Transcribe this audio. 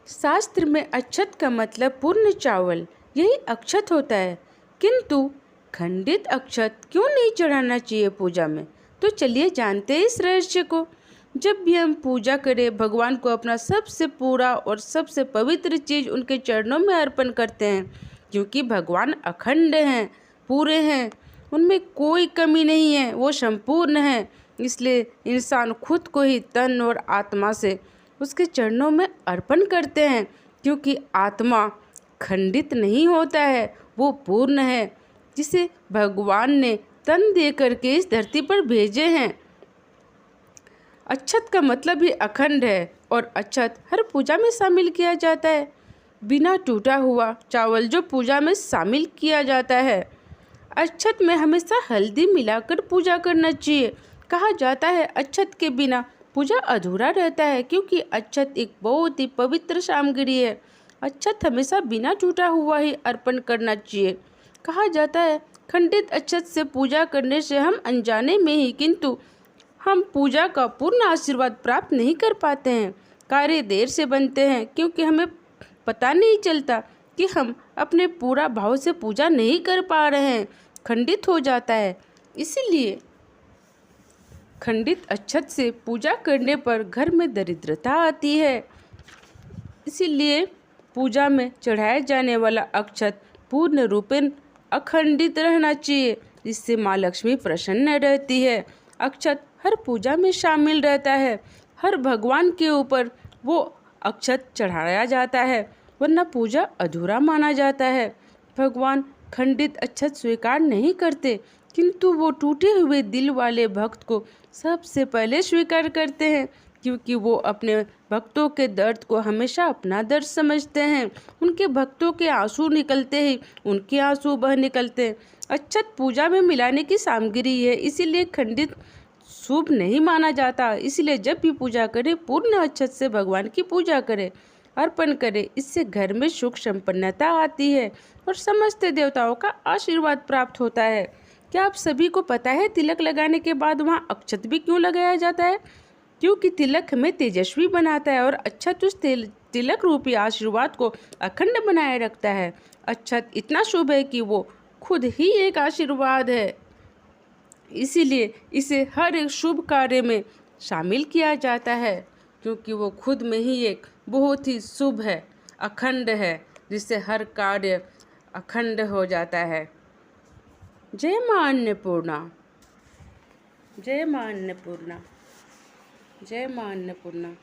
शास्त्र में अक्षत का मतलब पूर्ण चावल, यही अक्षत होता है। किंतु खंडित अक्षत क्यों नहीं चढ़ाना चाहिए पूजा में? तो चलिए जानते हैं इस रहस्य को। जब भी हम पूजा करें, भगवान को अपना सबसे पूरा और सबसे पवित्र चीज़ उनके चरणों में अर्पण करते हैं, क्योंकि भगवान अखंड हैं, पूरे हैं, उनमें कोई कमी नहीं है, वो संपूर्ण है। इसलिए इंसान खुद को ही तन और आत्मा से उसके चरणों में अर्पण करते हैं, क्योंकि आत्मा खंडित नहीं होता है, वो पूर्ण है, जिसे भगवान ने तन दे करके इस धरती पर भेजे हैं। अक्षत का मतलब ही अखंड है और अक्षत हर पूजा में शामिल किया जाता है। बिना टूटा हुआ चावल जो पूजा में शामिल किया जाता है। अक्षत में हमेशा हल्दी मिलाकर पूजा करना चाहिए। कहा जाता है अक्षत के बिना पूजा अधूरा रहता है, क्योंकि अक्षत एक बहुत ही पवित्र सामग्री है। अक्षत हमेशा बिना टूटा हुआ ही अर्पण करना चाहिए। कहा जाता है खंडित अक्षत से पूजा करने से हम अनजाने में ही किंतु हम पूजा का पूर्ण आशीर्वाद प्राप्त नहीं कर पाते हैं। कार्य देर से बनते हैं, क्योंकि हमें पता नहीं चलता कि हम अपने पूरा भाव से पूजा नहीं कर पा रहे हैं, खंडित हो जाता है। इसीलिए खंडित अक्षत से पूजा करने पर घर में दरिद्रता आती है। इसीलिए पूजा में चढ़ाया जाने वाला अक्षत पूर्ण रूपेण अखंडित रहना चाहिए, जिससे माँ लक्ष्मी प्रसन्न रहती है। अक्षत हर पूजा में शामिल रहता है। हर भगवान के ऊपर वो अक्षत चढ़ाया जाता है, वरना पूजा अधूरा माना जाता है। भगवान खंडित अक्षत स्वीकार नहीं करते, किंतु वो टूटे हुए दिल वाले भक्त को सबसे पहले स्वीकार करते हैं, क्योंकि वो अपने भक्तों के दर्द को हमेशा अपना दर्द समझते हैं। उनके भक्तों के आंसू निकलते ही उनके आंसू बह निकलते हैं। अक्षत पूजा में मिलाने की सामग्री है, इसीलिए खंडित शुभ नहीं माना जाता। इसलिए जब भी पूजा करें, पूर्ण अक्षत से भगवान की पूजा करें, अर्पण करें। इससे घर में सुख संपन्नता आती है और समस्त देवताओं का आशीर्वाद प्राप्त होता है। क्या आप सभी को पता है तिलक लगाने के बाद वहाँ अक्षत भी क्यों लगाया जाता है? क्योंकि तिलक हमें तेजस्वी बनाता है और अक्षत उस तिलक रूपी आशीर्वाद को अखंड बनाए रखता है। अक्षत इतना शुभ है कि वो खुद ही एक आशीर्वाद है। इसीलिए इसे हर एक शुभ कार्य में शामिल किया जाता है, क्योंकि वो खुद में ही एक बहुत ही शुभ है, अखंड है, जिससे हर कार्य अखंड हो जाता है। जय मां अन्नपूर्णा, जय मां अन्नपूर्णा, जय मां अन्नपूर्णा।